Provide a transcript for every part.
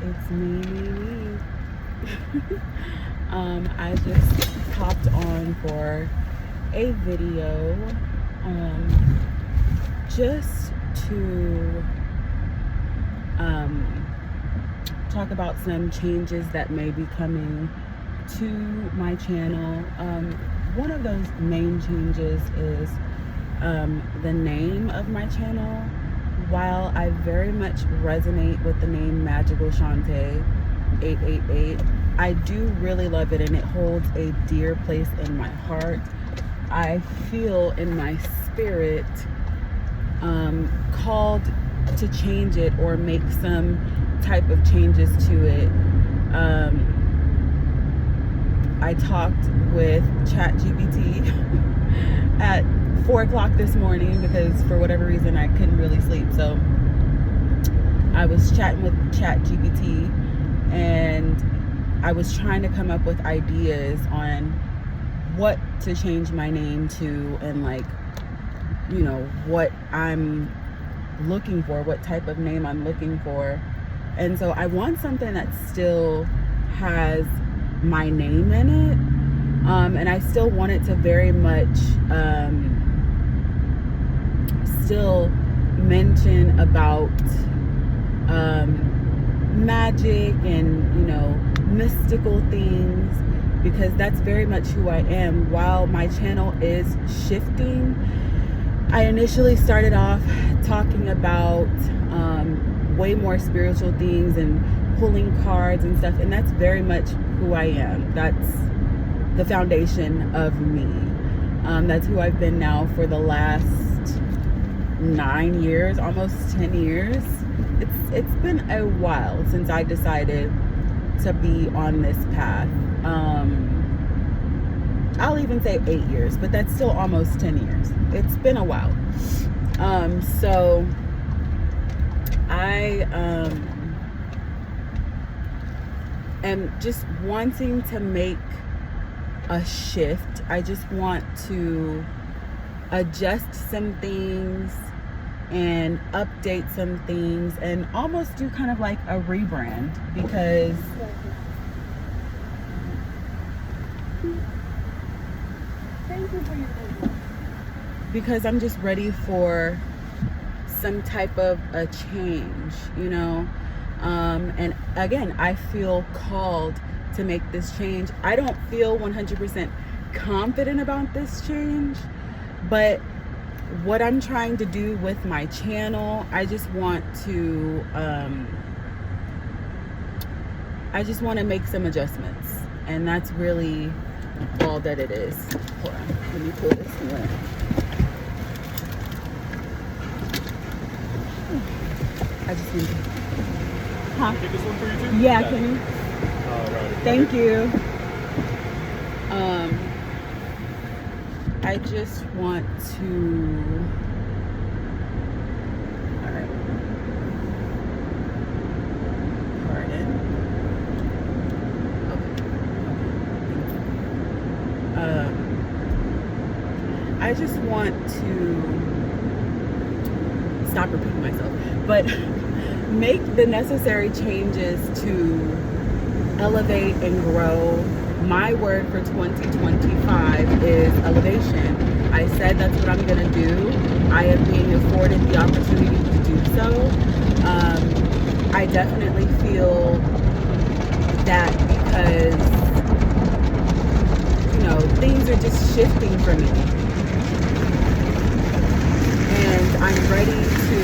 It's me. I just popped on for a video, just to talk about some changes that may be coming to my channel. One of those main changes is the name of my channel. While I very much resonate with the name Magical Shante 888, I do really love it, and it holds a dear place in my heart. I feel in my spirit called to change it or make some type of changes to it. I talked with ChatGPT at 4 o'clock this morning because for whatever reason I couldn't really sleep. So I was chatting with ChatGPT and I was trying to come up with ideas on what to change my name to, and what I'm looking for, what type of name I'm looking for. And so I want something that still has my name in it, and I still want it to very much still mention about magic and mystical things, because that's very much who I am. While my channel is shifting, I initially started off talking about way more spiritual things and pulling cards and stuff, and that's very much who I am. That's the foundation of me. That's who I've been now for the last 9 years, almost 10 years. It's been a while since I decided to be on this path. I'll even say 8 years, but that's still almost 10 years. It's been a while. So I am just wanting to make a shift. I just want to adjust some things and update some things and almost do kind of like a rebrand, because I'm just ready for some type of a change, and again, I feel called to make this change. I don't feel 100% confident about this change, but what I'm trying to do with my channel, I just want to make some adjustments, and that's really all that it is. Hold on, let me pull this one. I just need to... Huh? Get this one for you too? Yeah, can you? Right. Thank you. I just want to... Alright. Pardon. Okay. I just want to stop repeating myself, but make the necessary changes to elevate and grow. My word for 2025 is elevation. I said that's what I'm going to do. I am being afforded the opportunity to do so. I definitely feel that because, things are just shifting for me. And I'm ready to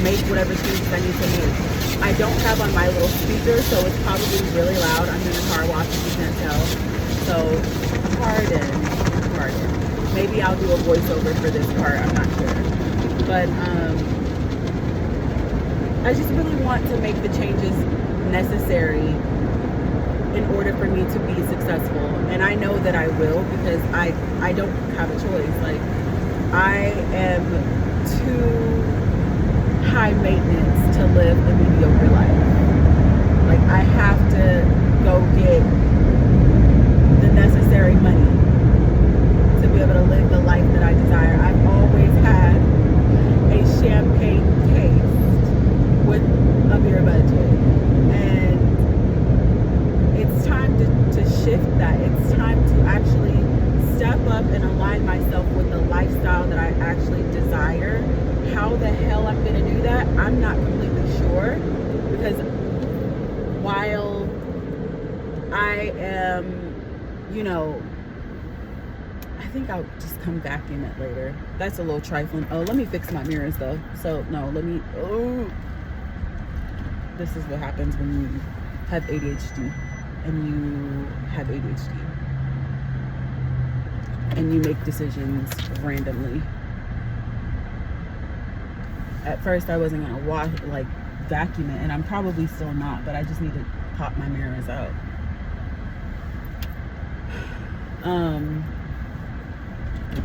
make whatever changes I need to make. I don't have on my little speaker, so it's probably really loud. I'm in a car wash, if you can't tell. So, pardon. Maybe I'll do a voiceover for this part, I'm not sure. But, I just really want to make the changes necessary in order for me to be successful. And I know that I will, because I don't have a choice. Like, I am too high maintenance to live a mediocre life. Like, I have to go get the necessary money to be able to live the life that I desire. I've always had a champagne taste with a beer budget, and I'm not completely sure, because while I am, you know, I think I'll just come back in it later. That's a little trifling. Oh, let me fix my mirrors though. So no, this is what happens when you have ADHD and you have ADHD and you make decisions randomly. At first I wasn't gonna vacuum it, and I'm probably still not, but I just need to pop my mirrors out.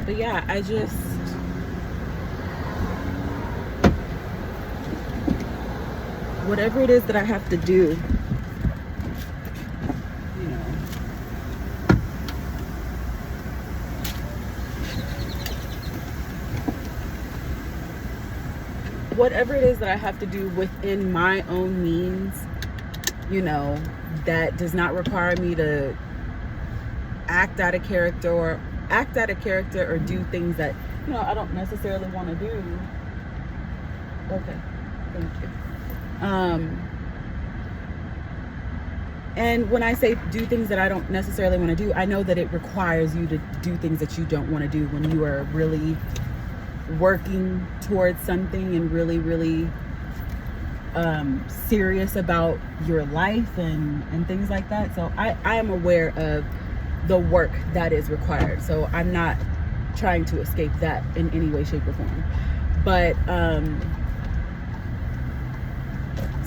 But yeah, I just, whatever it is that I have to do, you know, whatever it is that I have to do within my own means, you know, that does not require me to act out of character or do things that, you know, I don't necessarily want to do. Okay, thank you. And when I say do things that I don't necessarily want to do, I know that it requires you to do things that you don't want to do when you are really working towards something and really, really serious about your life and things like that. So I am aware of the work that is required. So I'm not trying to escape that in any way, shape, or form. But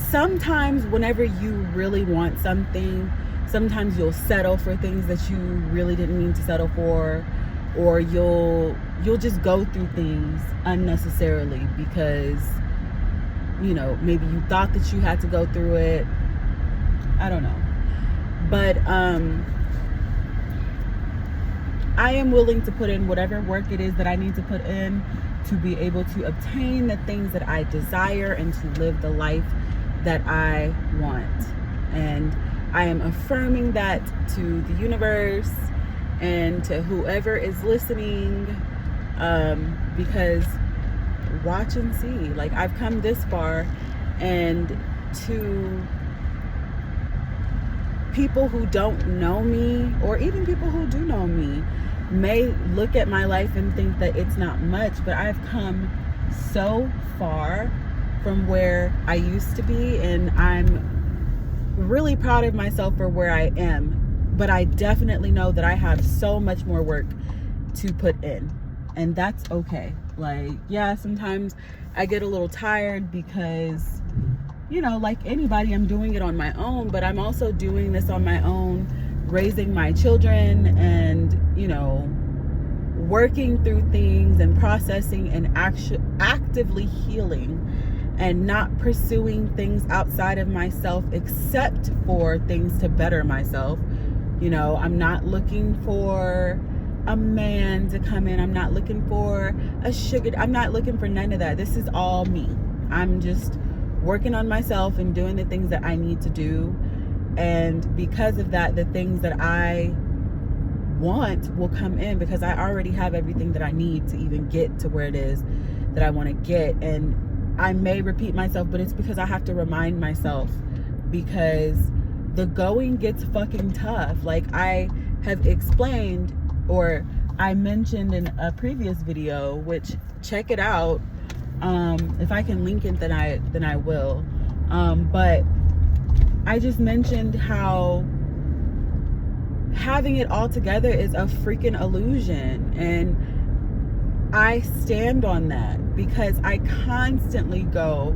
sometimes whenever you really want something, sometimes you'll settle for things that you really didn't mean to settle for, or you'll just go through things unnecessarily because, you know, maybe you thought that you had to go through it. I don't know. But I am willing to put in whatever work it is that I need to put in to be able to obtain the things that I desire and to live the life that I want. And I am affirming that to the universe and to whoever is listening, because watch and see. Like, I've come this far, and to people who don't know me, or even people who do know me, may look at my life and think that it's not much, but I've come so far from where I used to be, and I'm really proud of myself for where I am. But I definitely know that I have so much more work to put in, and that's okay. Like, yeah, sometimes I get a little tired because, you know, like anybody, I'm doing it on my own, but I'm also doing this on my own, raising my children and, you know, working through things and processing and actively healing, and not pursuing things outside of myself except for things to better myself. You know, I'm not looking for a man to come in. I'm not looking for a sugar. I'm not looking for none of that. This is all me. I'm just working on myself and doing the things that I need to do. And because of that, the things that I want will come in, because I already have everything that I need to even get to where it is that I want to get. And I may repeat myself, but it's because I have to remind myself, because the going gets fucking tough. Like I have explained, or I mentioned in a previous video, which check it out. If I can link it, then I will. But I just mentioned how having it all together is a freaking illusion, and I stand on that, because I constantly go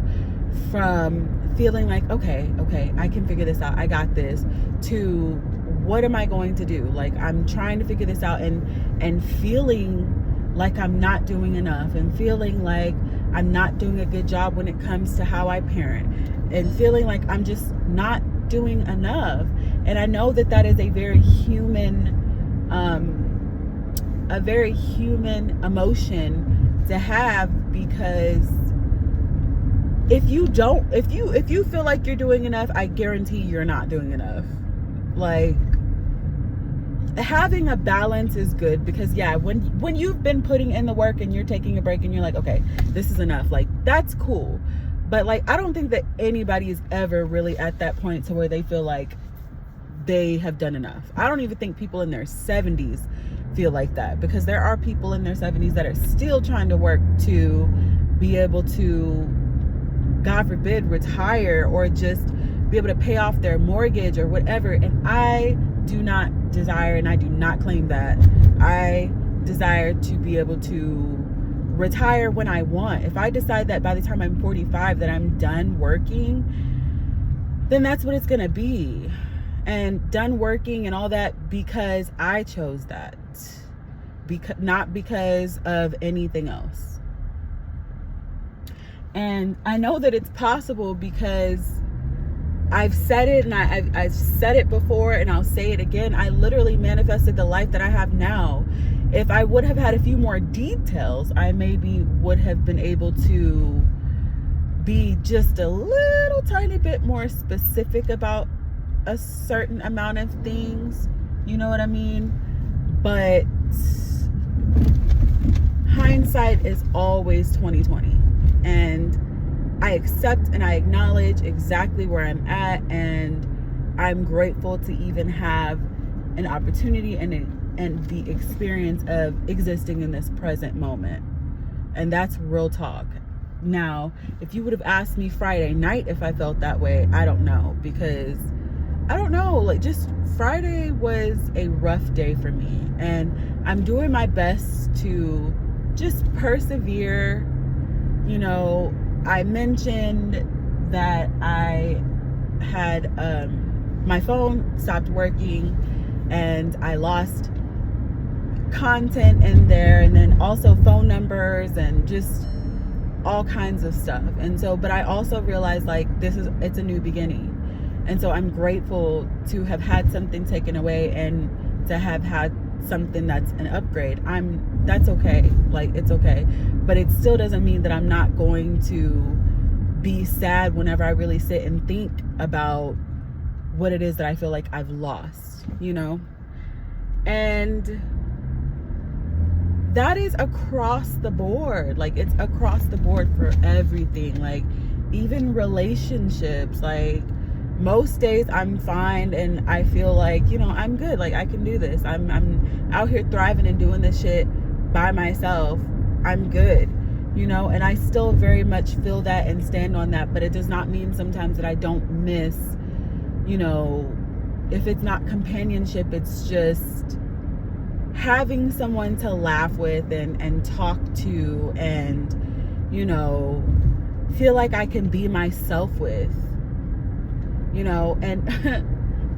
from feeling like, okay, I can figure this out, I got this, to what am I going to do? Like, I'm trying to figure this out, and feeling like I'm not doing enough, and feeling like I'm not doing a good job when it comes to how I parent, and feeling like I'm just not doing enough. And I know that that is a very human emotion to have, because if you feel like you're doing enough, I guarantee you're not doing enough. Like, having a balance is good, because yeah, when you've been putting in the work and you're taking a break and you're like, okay, this is enough, like that's cool. But like, I don't think that anybody is ever really at that point to where they feel like they have done enough. I don't even think people in their 70s feel like that, because there are people in their 70s that are still trying to work to be able to, God forbid, retire or just be able to pay off their mortgage or whatever. And I do not desire, and I do not claim that. I desire to be able to retire when I want. If I decide that by the time I'm 45 that I'm done working, then that's what it's gonna be. And done working and all that because I chose that, not because of anything else. And I know that it's possible because I've said it, and I've said it before, and I'll say it again. I literally manifested the life that I have now. If I would have had a few more details, I maybe would have been able to be just a little tiny bit more specific about a certain amount of things. You know what I mean? But hindsight is always 2020. And I accept and I acknowledge exactly where I'm at, and I'm grateful to even have an opportunity and the experience of existing in this present moment. And that's real talk. Now, if you would have asked me Friday night if I felt that way, I don't know, because I don't know, like, just Friday was a rough day for me, and I'm doing my best to just persevere. You know, I mentioned that I had my phone stopped working, and I lost content in there, and then also phone numbers and just all kinds of stuff. And so, but I also realized, like, it's a new beginning. And so I'm grateful to have had something taken away and to have had something that's an upgrade. That's okay. Like, it's okay. But it still doesn't mean that I'm not going to be sad whenever I really sit and think about what it is that I feel like I've lost, you know? And that is across the board. Like, it's across the board for everything. Like, even relationships. Like, most days I'm fine and I feel like, you know, I'm good. Like, I can do this. I'm out here thriving and doing this shit by myself. I'm good, you know, and I still very much feel that and stand on that. But it does not mean sometimes that I don't miss, you know, if it's not companionship, it's just having someone to laugh with and talk to, and, you know, feel like I can be myself with, you know. And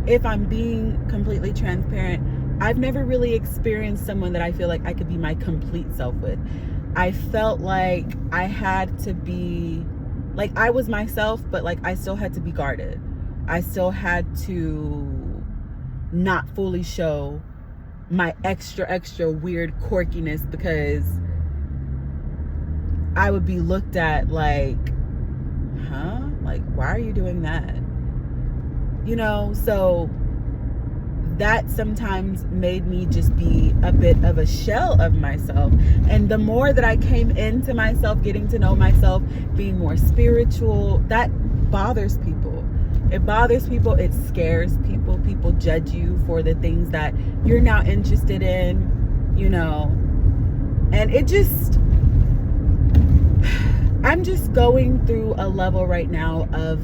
if I'm being completely transparent, I've never really experienced someone that I feel like I could be my complete self with. I felt like I had to be, like, I was myself, but like I still had to be guarded. I still had to not fully show my extra weird quirkiness, because I would be looked at like, huh? Like, why are you doing that? You know, so that sometimes made me just be a bit of a shell of myself. And the more that I came into myself, getting to know myself, being more spiritual, that bothers people. It bothers people. It scares people. People judge you for the things that you're now interested in, you know. And it just, I'm just going through a level right now of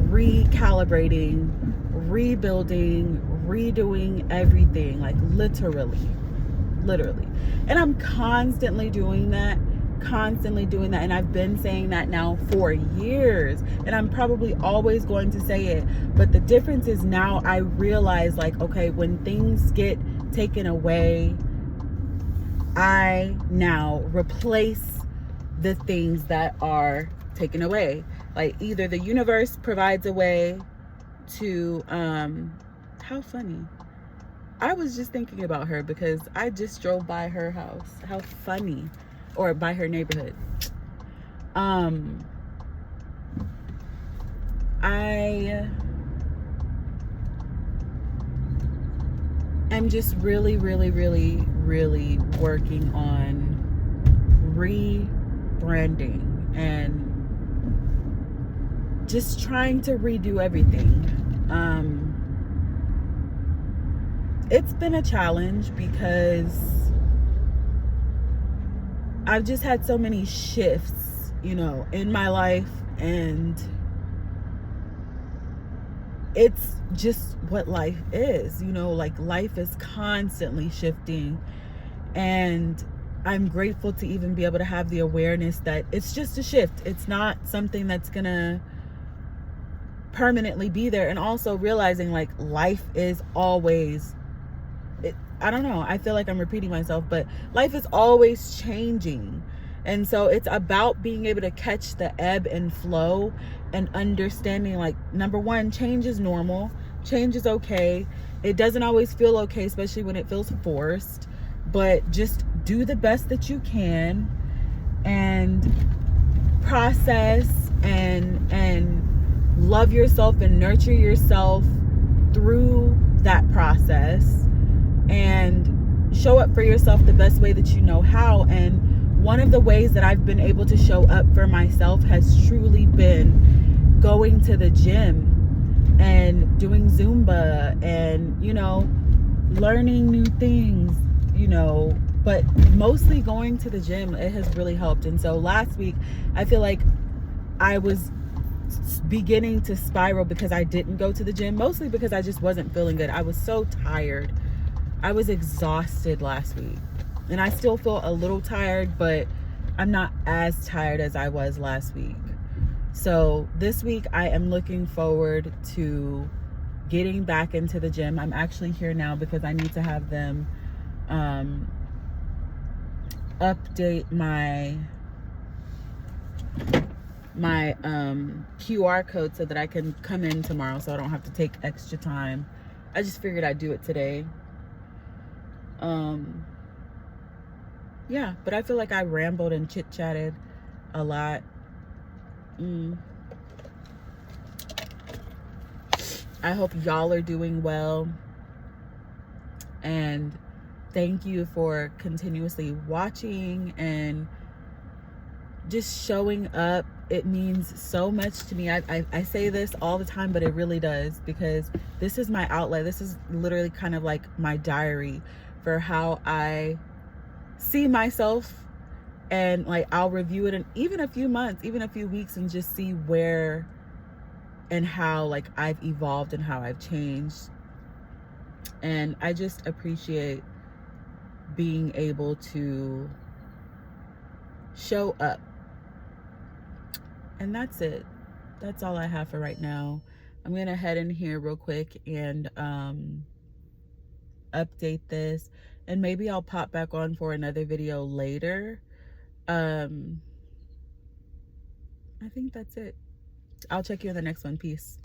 recalibrating, rebuilding, redoing everything, like literally. And I'm constantly doing that. And I've been saying that now for years, and I'm probably always going to say it. But the difference is now I realize, like, okay, when things get taken away, I now replace the things that are taken away. Like, either the universe provides a way to how funny. I was just thinking about her because I just drove by her house. How funny. Or by her neighborhood. I am just really working on rebranding and just trying to redo everything. It's been a challenge because I've just had so many shifts, you know, in my life, and it's just what life is, you know, like life is constantly shifting, and I'm grateful to even be able to have the awareness that it's just a shift. It's not something that's gonna permanently be there. And also realizing like life is always, I don't know, I feel like I'm repeating myself, but life is always changing. And so it's about being able to catch the ebb and flow and understanding, like, number one, change is normal. Change is okay. It doesn't always feel okay, especially when it feels forced, but just do the best that you can and process and love yourself and nurture yourself through that process, and show up for yourself the best way that you know how. And one of the ways that I've been able to show up for myself has truly been going to the gym and doing Zumba and, you know, learning new things, you know, but mostly going to the gym. It has really helped. And so last week, I feel like I was beginning to spiral because I didn't go to the gym, mostly because I just wasn't feeling good. I was so tired. I was exhausted last week, and I still feel a little tired, but I'm not as tired as I was last week. So this week I am looking forward to getting back into the gym. I'm actually here now because I need to have them update my QR code so that I can come in tomorrow, so I don't have to take extra time. I just figured I'd do it today. Yeah, but I feel like I rambled and chit-chatted a lot. I hope y'all are doing well, and thank you for continuously watching and just showing up. It means so much to me. I say this all the time, but it really does, because this is my outlet. This is literally kind of like my diary for how I see myself, and like I'll review it in even a few months, even a few weeks, and just see where and how like I've evolved and how I've changed. And I just appreciate being able to show up. And that's it. That's all I have for right now. I'm gonna head in here real quick and update this, and maybe I'll pop back on for another video later. I think that's it. I'll check you in the next one. Peace.